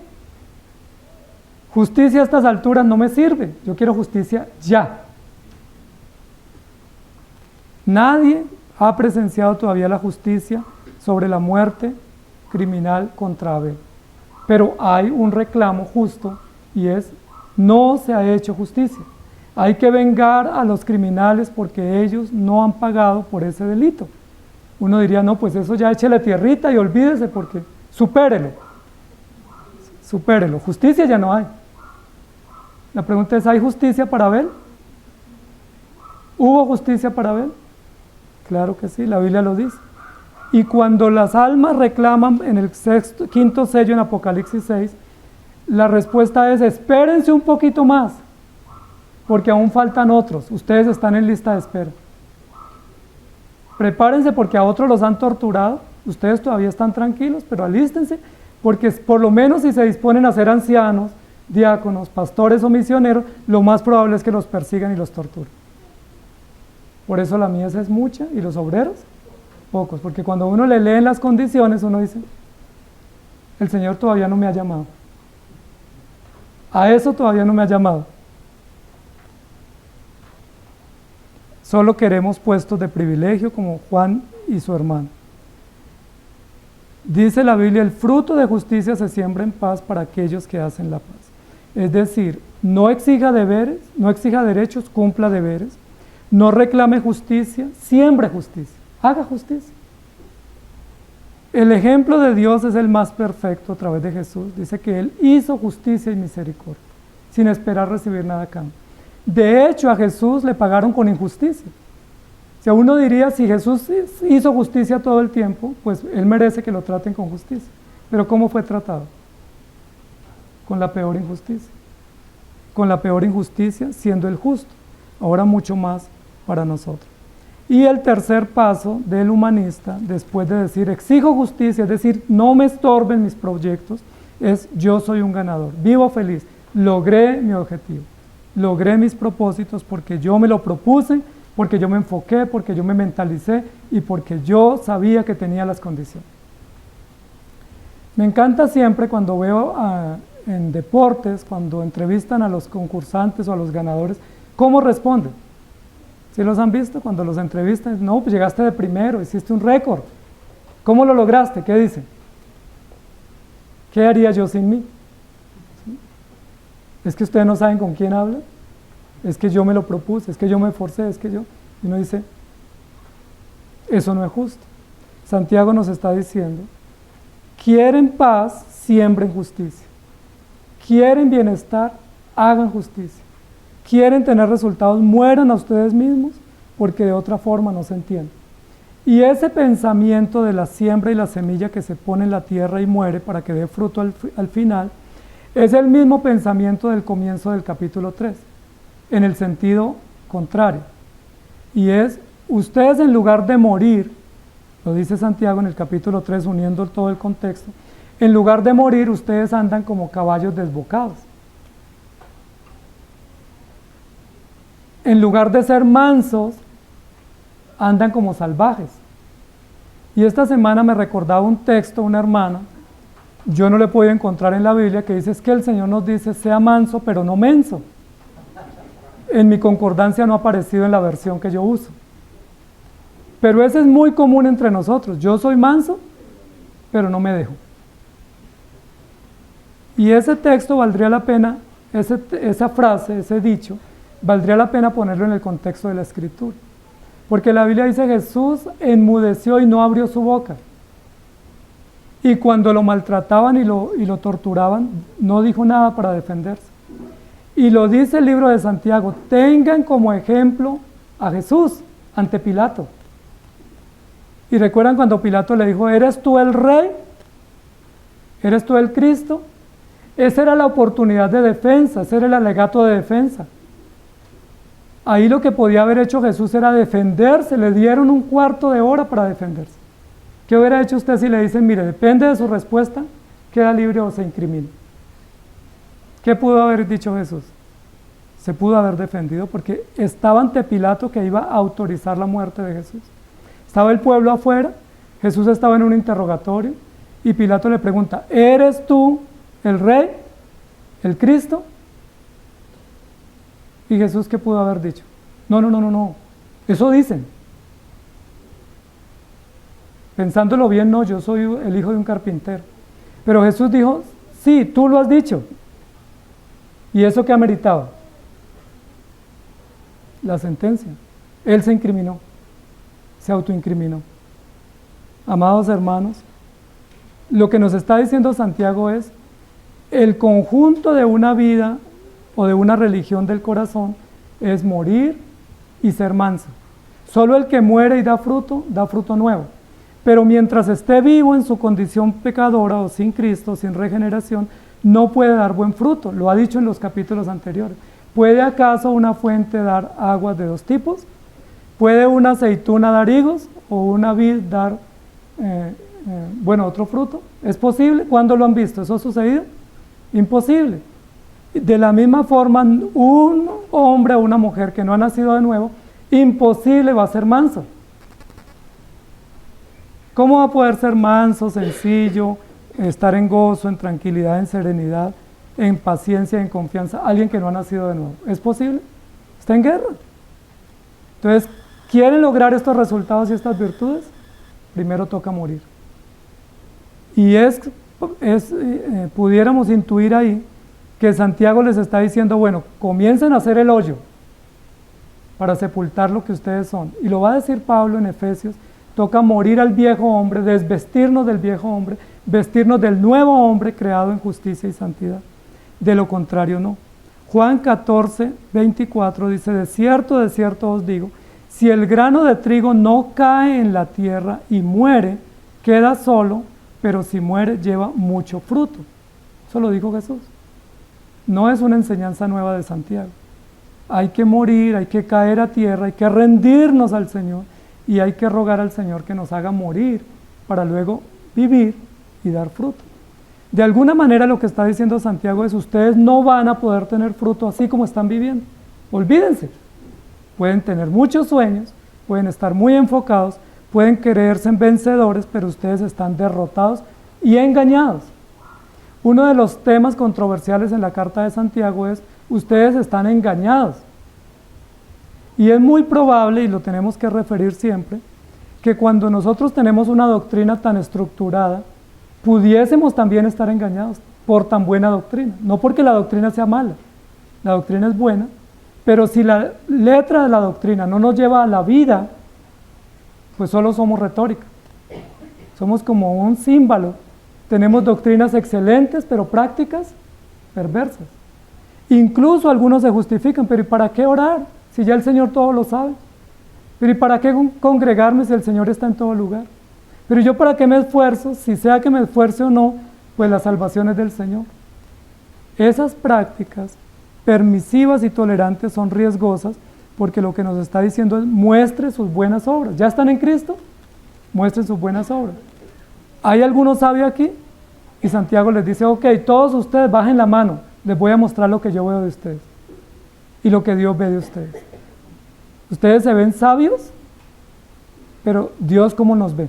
Justicia a estas alturas no me sirve, yo quiero justicia ya. Nadie ha presenciado todavía la justicia sobre la muerte criminal contra Abel. Pero hay un reclamo justo y es, no se ha hecho justicia. Hay que vengar a los criminales porque ellos no han pagado por ese delito. Uno diría, no, pues eso ya échele tierrita y olvídese porque supérelo. Supérelo. Justicia ya no hay. La pregunta es, ¿hay justicia para Abel? ¿Hubo justicia para Abel? Claro que sí, la Biblia lo dice. Y cuando las almas reclaman en el quinto sello en Apocalipsis 6, la respuesta es, espérense un poquito más, porque aún faltan otros, ustedes están en lista de espera. Prepárense porque a otros los han torturado, ustedes todavía están tranquilos, pero alístense, porque por lo menos si se disponen a ser ancianos, diáconos, pastores o misioneros, lo más probable es que los persigan y los torturen. Por eso la mies es mucha y los obreros pocos, porque cuando uno le lee las condiciones, uno dice, el Señor todavía no me ha llamado. A eso todavía no me ha llamado. Solo queremos puestos de privilegio como Juan y su hermano. Dice la Biblia, el fruto de justicia se siembra en paz para aquellos que hacen la paz. Es decir, no exija deberes, no exija derechos, cumpla deberes. No reclame justicia, siembre justicia, haga justicia. El ejemplo de Dios es el más perfecto a través de Jesús. Dice que Él hizo justicia y misericordia, sin esperar recibir nada a cambio. De hecho, a Jesús le pagaron con injusticia. Si uno diría, si Jesús hizo justicia todo el tiempo, pues Él merece que lo traten con justicia. Pero ¿cómo fue tratado? Con la peor injusticia. Con la peor injusticia siendo el justo. Ahora mucho más para nosotros. Y el tercer paso del humanista, después de decir exijo justicia, es decir, no me estorben mis proyectos, es yo soy un ganador, vivo feliz, logré mi objetivo, logré mis propósitos porque yo me lo propuse, porque yo me enfoqué, porque yo me mentalicé y porque yo sabía que tenía las condiciones. Me encanta siempre cuando veo en deportes, cuando entrevistan a los concursantes o a los ganadores, cómo responden. ¿Sí los han visto? Cuando los entrevistan, no, pues llegaste de primero, hiciste un récord. ¿Cómo lo lograste? ¿Qué dicen? ¿Qué haría yo sin mí? ¿Sí? Es que ustedes no saben con quién hablan, es que yo me lo propuse, es que yo me esforcé, es que yo... Y uno dice, eso no es justo. Santiago nos está diciendo, quieren paz, siembren justicia. Quieren bienestar, hagan justicia. Quieren tener resultados, mueran a ustedes mismos, porque de otra forma no se entiende. Y ese pensamiento de la siembra y la semilla que se pone en la tierra y muere para que dé fruto al final, es el mismo pensamiento del comienzo del capítulo 3, en el sentido contrario. Y es, ustedes en lugar de morir, lo dice Santiago en el capítulo 3, uniendo todo el contexto, en lugar de morir, ustedes andan como caballos desbocados. En lugar de ser mansos, andan como salvajes. Y esta semana me recordaba un texto, una hermana, yo no le he podido encontrar en la Biblia, que dice, es que el Señor nos dice, sea manso, pero no menso. En mi concordancia no ha aparecido en la versión que yo uso. Pero ese es muy común entre nosotros. Yo soy manso, pero no me dejo. Y ese texto valdría la pena, esa frase, ese dicho, valdría la pena ponerlo en el contexto de la Escritura. Porque la Biblia dice, Jesús enmudeció y no abrió su boca. Y cuando lo maltrataban y lo torturaban, no dijo nada para defenderse. Y lo dice el libro de Santiago, tengan como ejemplo a Jesús ante Pilato. Y recuerdan cuando Pilato le dijo, ¿eres tú el rey? ¿Eres tú el Cristo? Esa era la oportunidad de defensa, ese era el alegato de defensa. Ahí lo que podía haber hecho Jesús era defenderse, le dieron un cuarto de hora para defenderse. ¿Qué hubiera hecho usted si le dicen, mire, depende de su respuesta, queda libre o se incrimina? ¿Qué pudo haber dicho Jesús? Se pudo haber defendido porque estaba ante Pilato que iba a autorizar la muerte de Jesús. Estaba el pueblo afuera, Jesús estaba en un interrogatorio y Pilato le pregunta, ¿eres tú el rey, el Cristo? ¿Y Jesús qué pudo haber dicho? No, eso dicen. Pensándolo bien, no, yo soy el hijo de un carpintero. Pero Jesús dijo, sí, tú lo has dicho. ¿Y eso qué ameritaba? la sentencia. Él se incriminó, se autoincriminó. Amados hermanos, lo que nos está diciendo Santiago es el conjunto de una vida o de una religión del corazón es morir y ser manso. Solo el que muere y da fruto nuevo. Pero mientras esté vivo en su condición pecadora o sin Cristo, sin regeneración, no puede dar buen fruto. Lo ha dicho en los capítulos anteriores. ¿Puede acaso una fuente dar aguas de dos tipos? ¿Puede una aceituna dar higos o una vid dar otro fruto? ¿Es posible? ¿Cuándo lo han visto? ¿Eso ha sucedido? Imposible. De la misma forma, un hombre o una mujer que no ha nacido de nuevo, imposible va a ser manso. ¿Cómo va a poder ser manso, sencillo, estar en gozo, en tranquilidad, en serenidad, en paciencia, en confianza, alguien que no ha nacido de nuevo? ¿Es posible? Está en guerra. Entonces, ¿quieren lograr estos resultados y estas virtudes? Primero toca morir. Y pudiéramos intuir ahí que Santiago les está diciendo, bueno, comiencen a hacer el hoyo para sepultar lo que ustedes son. Y lo va a decir Pablo en Efesios, toca morir al viejo hombre, desvestirnos del viejo hombre, vestirnos del nuevo hombre creado en justicia y santidad. De lo contrario, no. Juan 14, 24 dice, de cierto os digo, si el grano de trigo no cae en la tierra y muere, queda solo, pero si muere lleva mucho fruto. Eso lo dijo Jesús. No es una enseñanza nueva de Santiago. Hay que morir, hay que caer a tierra, hay que rendirnos al Señor y hay que rogar al Señor que nos haga morir para luego vivir y dar fruto. De alguna manera lo que está diciendo Santiago es, ustedes no van a poder tener fruto así como están viviendo. Olvídense. Pueden tener muchos sueños, pueden estar muy enfocados, pueden creerse vencedores, pero ustedes están derrotados y engañados. Uno de los temas controversiales en la carta de Santiago es, ustedes están engañados. Y es muy probable, y lo tenemos que referir siempre, que cuando nosotros tenemos una doctrina tan estructurada, pudiésemos también estar engañados por tan buena doctrina. No porque la doctrina sea mala, la doctrina es buena, pero si la letra de la doctrina no nos lleva a la vida, pues solo somos retórica. Somos como un címbalo. Tenemos doctrinas excelentes, pero prácticas perversas. Incluso algunos se justifican, pero ¿y para qué orar? Si ya el Señor todo lo sabe. Pero ¿y para qué congregarme si el Señor está en todo lugar? Pero ¿yo para qué me esfuerzo? Si sea que me esfuerce o no, pues la salvación es del Señor. Esas prácticas permisivas y tolerantes son riesgosas porque lo que nos está diciendo es muestre sus buenas obras. ¿Ya están en Cristo? Muestren sus buenas obras. ¿Hay alguno sabio aquí? Y Santiago les dice, ok, todos ustedes bajen la mano, les voy a mostrar lo que yo veo de ustedes y lo que Dios ve de ustedes. Ustedes se ven sabios, pero Dios ¿cómo nos ve?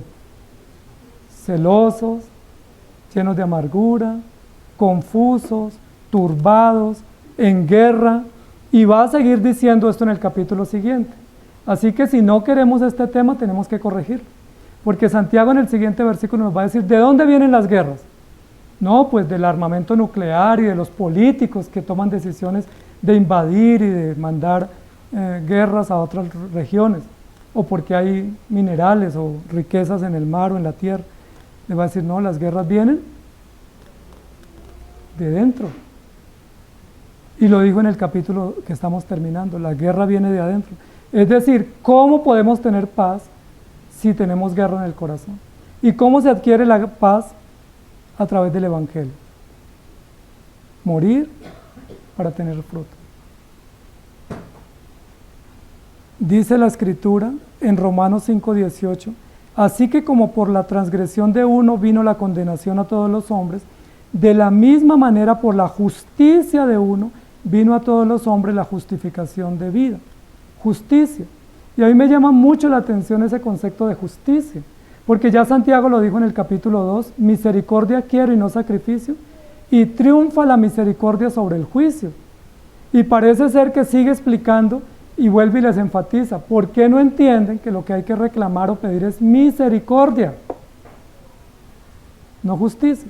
Celosos, llenos de amargura, confusos, turbados, en guerra, y va a seguir diciendo esto en el capítulo siguiente. Así que si no queremos este tema, tenemos que corregirlo, porque Santiago en el siguiente versículo nos va a decir, ¿de dónde vienen las guerras? No, pues del armamento nuclear y de los políticos que toman decisiones de invadir y de mandar guerras a otras regiones, o porque hay minerales o riquezas en el mar o en la tierra. Le va a decir, no, las guerras vienen de dentro. Y lo dijo en el capítulo que estamos terminando, la guerra viene de adentro. Es decir, ¿cómo podemos tener paz si tenemos guerra en el corazón? ¿Y cómo se adquiere la paz? A través del Evangelio. Morir para tener fruto. Dice la Escritura en Romanos 5:18, así que como por la transgresión de uno vino la condenación a todos los hombres, de la misma manera por la justicia de uno vino a todos los hombres la justificación de vida. Justicia. Y a mí me llama mucho la atención ese concepto de justicia, porque ya Santiago lo dijo en el capítulo 2, misericordia quiero y no sacrificio, y triunfa la misericordia sobre el juicio. Y parece ser que sigue explicando y vuelve y les enfatiza, ¿por qué no entienden que lo que hay que reclamar o pedir es misericordia? No justicia.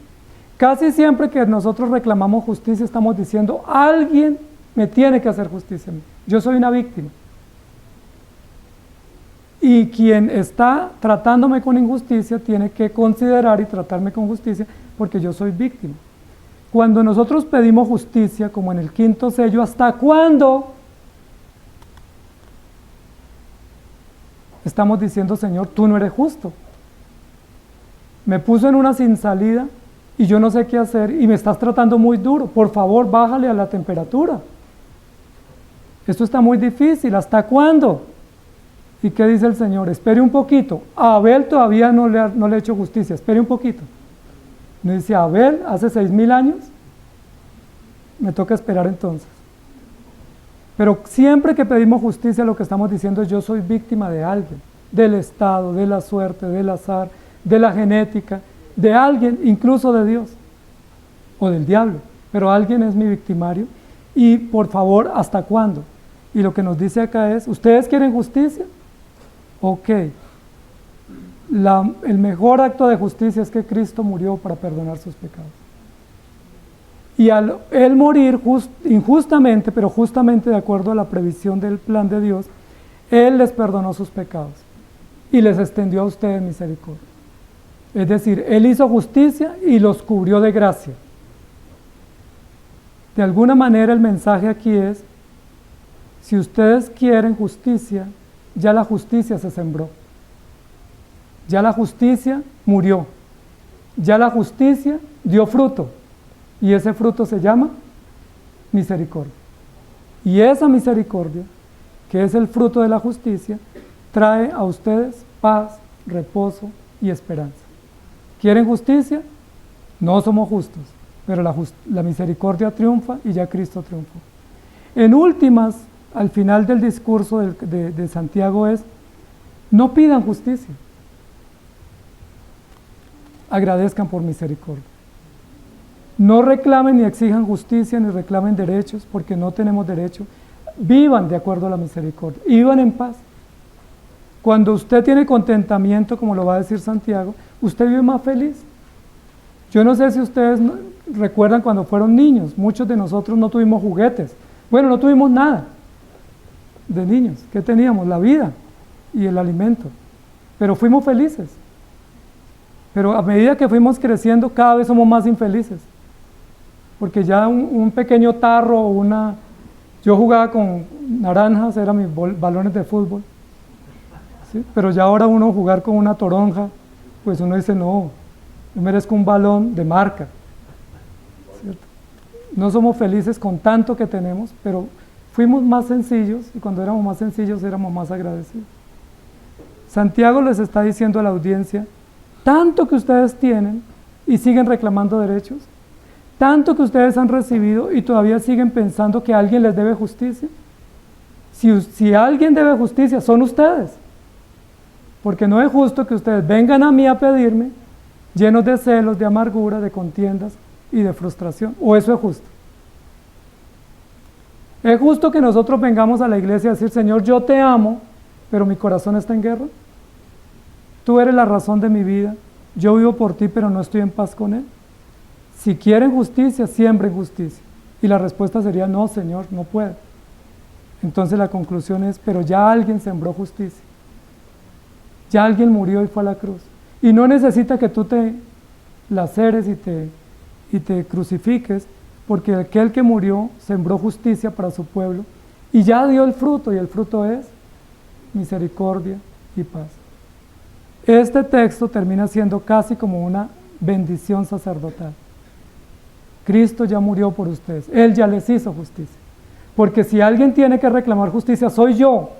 Casi siempre que nosotros reclamamos justicia estamos diciendo, alguien me tiene que hacer justicia a mí. Yo soy una víctima. Y quien está tratándome con injusticia tiene que considerar y tratarme con justicia porque yo soy víctima. Cuando nosotros pedimos justicia, como en el quinto sello, ¿hasta cuándo? Estamos diciendo, Señor, tú no eres justo. Me puso en una sin salida y yo no sé qué hacer y me estás tratando muy duro. Por favor, bájale a la temperatura. Esto está muy difícil. ¿Hasta cuándo? ¿Y qué dice el Señor? Espere un poquito. A Abel todavía no le he hecho justicia. Espere un poquito. Me dice, Abel, hace 6.000 años. Me toca esperar entonces. Pero siempre que pedimos justicia, lo que estamos diciendo es yo soy víctima de alguien, del Estado, de la suerte, del azar, de la genética, de alguien, incluso de Dios o del diablo. Pero alguien es mi victimario y por favor, ¿hasta cuándo? Y lo que nos dice acá es, ¿ustedes quieren justicia? Ok. El mejor acto de justicia es que Cristo murió para perdonar sus pecados. Y al Él morir injustamente, pero justamente de acuerdo a la previsión del plan de Dios, Él les perdonó sus pecados y les extendió a ustedes misericordia. Es decir, Él hizo justicia y los cubrió de gracia. De alguna manera el mensaje aquí es, si ustedes quieren justicia, ya la justicia se sembró. Ya la justicia murió. Ya la justicia dio fruto. Y ese fruto se llama misericordia. Y esa misericordia, que es el fruto de la justicia, trae a ustedes paz, reposo y esperanza. ¿Quieren justicia? No somos justos, pero la misericordia triunfa y ya Cristo triunfó. En últimas, al final del discurso de Santiago es, no pidan justicia, agradezcan por misericordia. No reclamen ni exijan justicia ni reclamen derechos porque no tenemos derecho. Vivan de acuerdo a la misericordia, vivan en paz. Cuando usted tiene contentamiento, como lo va a decir Santiago, usted vive más feliz. Yo no sé si ustedes recuerdan cuando fueron niños, muchos de nosotros no tuvimos juguetes. Bueno, no tuvimos nada de niños. ¿Qué teníamos? La vida y el alimento. Pero fuimos felices. Pero a medida que fuimos creciendo, cada vez somos más infelices. Porque ya un pequeño tarro o yo jugaba con naranjas, eran mis balones de fútbol, ¿sí? Pero ya ahora uno jugar con una toronja, pues uno dice, no, yo merezco un balón de marca, ¿cierto? No somos felices con tanto que tenemos, pero fuimos más sencillos y cuando éramos más sencillos éramos más agradecidos. Santiago les está diciendo a la audiencia, tanto que ustedes tienen y siguen reclamando derechos, tanto que ustedes han recibido y todavía siguen pensando que alguien les debe justicia. Si alguien debe justicia, son ustedes. Porque no es justo que ustedes vengan a mí a pedirme llenos de celos, de amargura, de contiendas y de frustración. ¿O eso es justo? ¿Es justo que nosotros vengamos a la iglesia a decir, Señor, yo te amo, pero mi corazón está en guerra? Tú eres la razón de mi vida, yo vivo por ti, pero no estoy en paz con Él. Si quieren justicia, siembren justicia. Y la respuesta sería, no, Señor, no puedo. Entonces la conclusión es, pero ya alguien sembró justicia. Ya alguien murió y fue a la cruz. Y no necesita que tú te laceres y te crucifiques, porque aquel que murió sembró justicia para su pueblo y ya dio el fruto, y el fruto es misericordia y paz. Este texto termina siendo casi como una bendición sacerdotal. Cristo ya murió por ustedes, Él ya les hizo justicia. Porque si alguien tiene que reclamar justicia, soy yo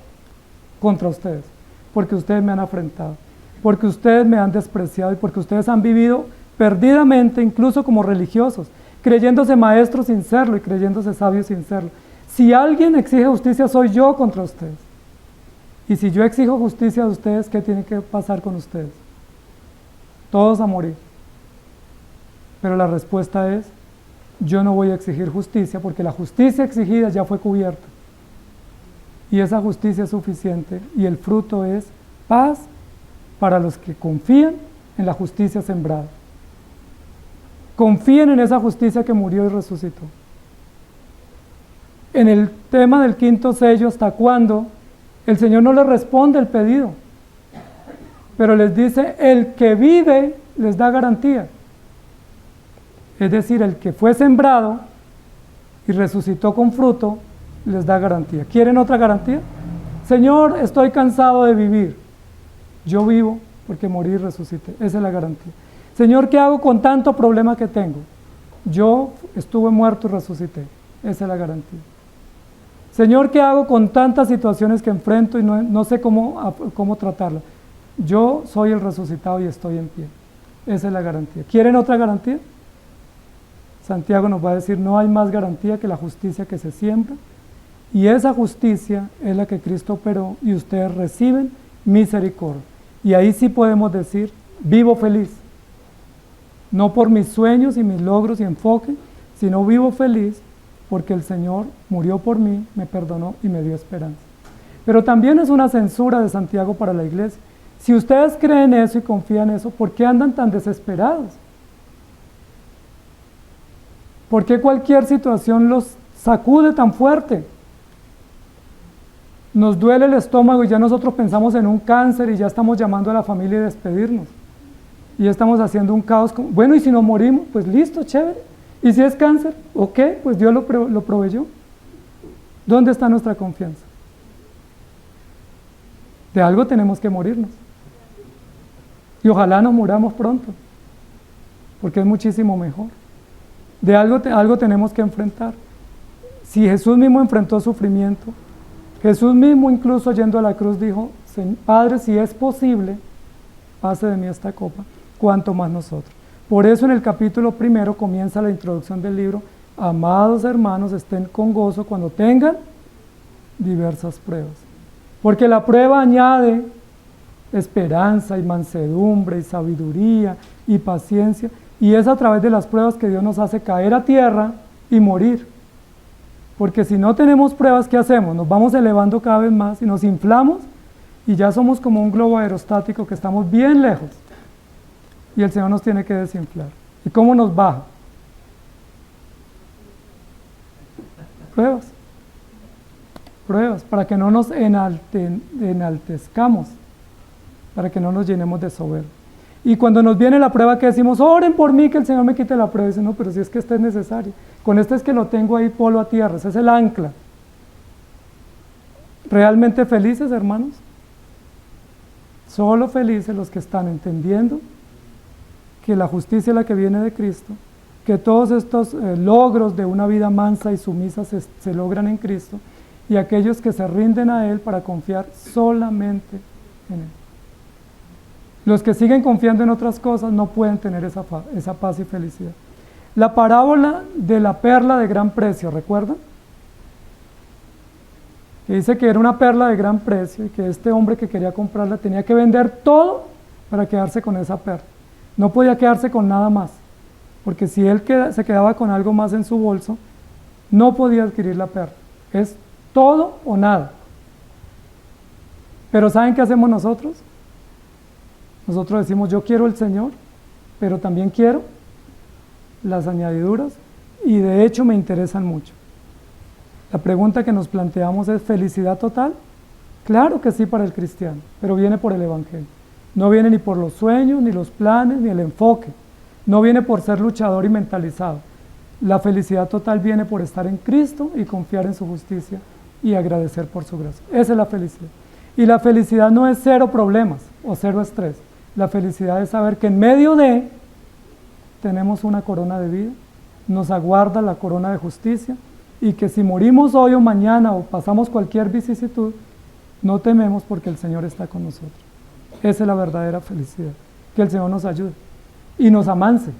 contra ustedes, porque ustedes me han afrentado, porque ustedes me han despreciado y porque ustedes han vivido perdidamente, incluso como religiosos, creyéndose maestros sin serlo y creyéndose sabios sin serlo. Si alguien exige justicia, soy yo contra ustedes. Y si yo exijo justicia de ustedes, ¿qué tiene que pasar con ustedes? Todos a morir. Pero la respuesta es, yo no voy a exigir justicia porque la justicia exigida ya fue cubierta. Y esa justicia es suficiente y el fruto es paz para los que confían en la justicia sembrada. Confíen en esa justicia que murió y resucitó. En el tema del quinto sello, ¿hasta cuándo? El Señor no le responde el pedido. pero les dice, el que vive les da garantía. Es decir, el que fue sembrado y resucitó con fruto, les da garantía. ¿Quieren otra garantía? Señor, estoy cansado de vivir. Yo vivo porque morí y resucité. Esa es la garantía. Señor, ¿qué hago con tanto problema que tengo? Yo estuve muerto y resucité. Esa es la garantía. Señor, ¿qué hago con tantas situaciones que enfrento y no sé cómo tratarlas? Yo soy el resucitado y estoy en pie. Esa es la garantía. ¿Quieren otra garantía? Santiago nos va a decir, no hay más garantía que la justicia que se siembra, y esa justicia es la que Cristo operó y ustedes reciben misericordia. Y ahí sí podemos decir, vivo feliz, no por mis sueños y mis logros y enfoque, sino vivo feliz porque el Señor murió por mí, me perdonó y me dio esperanza. Pero también es una censura de Santiago para la iglesia. Si ustedes creen eso y confían en eso, ¿por qué andan tan desesperados? ¿Por qué cualquier situación los sacude tan fuerte? Nos duele el estómago y ya nosotros pensamos en un cáncer y ya estamos llamando a la familia y despedirnos. Y ya estamos haciendo un caos. Bueno, y si nos morimos, pues listo, chévere. ¿Y si es cáncer? Ok, pues Dios lo proveyó. ¿Dónde está nuestra confianza? De algo tenemos que morirnos. Y ojalá nos muramos pronto, porque es muchísimo mejor. De algo tenemos que enfrentar. Si Jesús mismo enfrentó sufrimiento, Jesús mismo incluso yendo a la cruz dijo, Padre, si es posible, pase de mí esta copa, cuanto más nosotros. Por eso en el capítulo 1 comienza la introducción del libro, amados hermanos, estén con gozo cuando tengan diversas pruebas. Porque la prueba añade esperanza y mansedumbre y sabiduría y paciencia, y es a través de las pruebas que Dios nos hace caer a tierra y morir. Porque si no tenemos pruebas, ¿qué hacemos? Nos vamos elevando cada vez más y nos inflamos y ya somos como un globo aerostático que estamos bien lejos. Y el Señor nos tiene que desinflar. ¿Y cómo nos baja? Pruebas. Pruebas, para que no nos enaltezcamos, para que no nos llenemos de soberbia. Y cuando nos viene la prueba, que decimos, oren por mí, que el Señor me quite la prueba. Y dice, no, pero si es que este es necesario. Con este es que lo tengo ahí polo a tierra, ese es el ancla. ¿Realmente felices, hermanos? Solo felices los que están entendiendo que la justicia es la que viene de Cristo, que todos estos logros de una vida mansa y sumisa se logran en Cristo, y aquellos que se rinden a Él para confiar solamente en Él. Los que siguen confiando en otras cosas no pueden tener esa paz y felicidad. La parábola de la perla de gran precio, ¿recuerdan? Que dice que era una perla de gran precio y que este hombre que quería comprarla tenía que vender todo para quedarse con esa perla. No podía quedarse con nada más, porque si él se quedaba con algo más en su bolso, no podía adquirir la perla. Es todo o nada. Pero ¿saben qué hacemos nosotros? Nosotros decimos, yo quiero el Señor, pero también quiero las añadiduras y de hecho me interesan mucho. La pregunta que nos planteamos es, ¿felicidad total? Claro que sí para el cristiano, pero viene por el Evangelio. No viene ni por los sueños, ni los planes, ni el enfoque. No viene por ser luchador y mentalizado. La felicidad total viene por estar en Cristo y confiar en su justicia y agradecer por su gracia. Esa es la felicidad. Y la felicidad no es cero problemas o cero estrés. La felicidad es saber que en medio de tenemos una corona de vida, nos aguarda la corona de justicia y que si morimos hoy o mañana o pasamos cualquier vicisitud, no tememos porque el Señor está con nosotros. Esa es la verdadera felicidad, que el Señor nos ayude y nos amanse.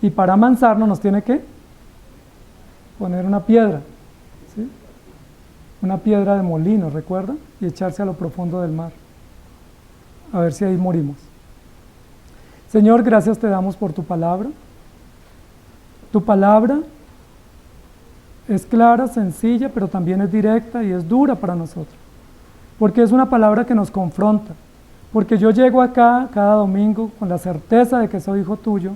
Y para amansarnos nos tiene que poner una piedra, ¿sí? Una piedra de molino, ¿recuerdan? Y echarse a lo profundo del mar. A ver si ahí morimos. Señor, gracias te damos por tu palabra. Tu palabra es clara, sencilla, pero también es directa y es dura para nosotros. Porque es una palabra que nos confronta. Porque yo llego acá cada domingo con la certeza de que soy hijo tuyo,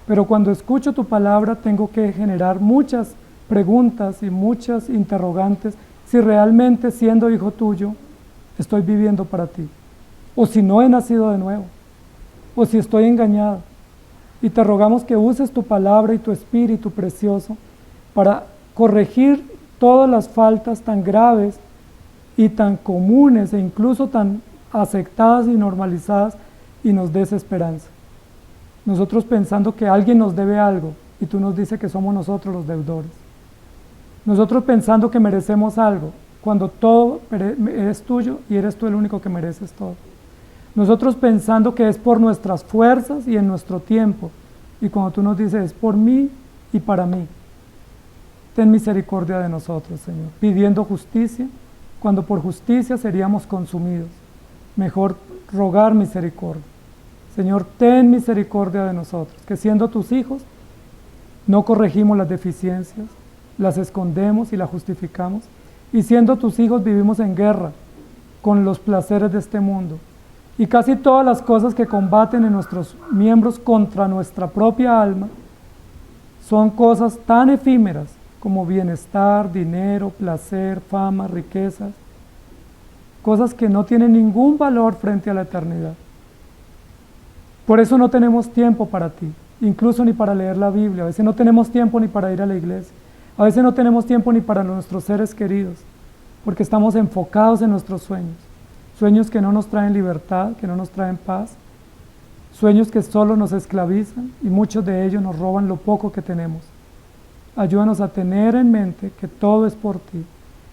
pero cuando escucho tu palabra tengo que generar muchas preguntas y muchas interrogantes si realmente siendo hijo tuyo estoy viviendo para ti. o si no he nacido de nuevo, o si estoy engañado. Y te rogamos que uses tu palabra y tu Espíritu precioso para corregir todas las faltas tan graves y tan comunes e incluso tan aceptadas y normalizadas, y nos des esperanza. Nosotros pensando que alguien nos debe algo y tú nos dices que somos nosotros los deudores. Nosotros pensando que merecemos algo cuando todo es tuyo y eres tú el único que mereces todo. Nosotros pensando que es por nuestras fuerzas y en nuestro tiempo, y cuando tú nos dices es por mí y para mí. Ten misericordia de nosotros, Señor, pidiendo justicia cuando por justicia seríamos consumidos. Mejor rogar misericordia. Señor, ten misericordia de nosotros, que siendo tus hijos no corregimos las deficiencias, las escondemos y las justificamos, y siendo tus hijos vivimos en guerra con los placeres de este mundo, y casi todas las cosas que combaten en nuestros miembros contra nuestra propia alma son cosas tan efímeras como bienestar, dinero, placer, fama, riquezas, cosas que no tienen ningún valor frente a la eternidad. Por eso no tenemos tiempo para ti, incluso ni para leer la Biblia. A veces no tenemos tiempo ni para ir a la iglesia. A veces no tenemos tiempo ni para nuestros seres queridos, porque estamos enfocados en nuestros sueños. Sueños que no nos traen libertad, que no nos traen paz. Sueños que solo nos esclavizan y muchos de ellos nos roban lo poco que tenemos. Ayúdanos a tener en mente que todo es por ti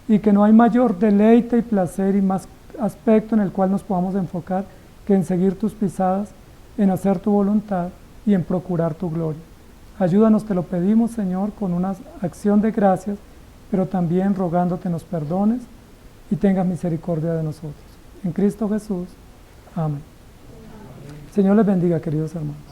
y que no hay mayor deleite y placer y más aspecto en el cual nos podamos enfocar que en seguir tus pisadas, en hacer tu voluntad y en procurar tu gloria. Ayúdanos, te lo pedimos, Señor, con una acción de gracias, pero también rogándote nos perdones y tengas misericordia de nosotros. En Cristo Jesús. Amén. Señor les bendiga, queridos hermanos.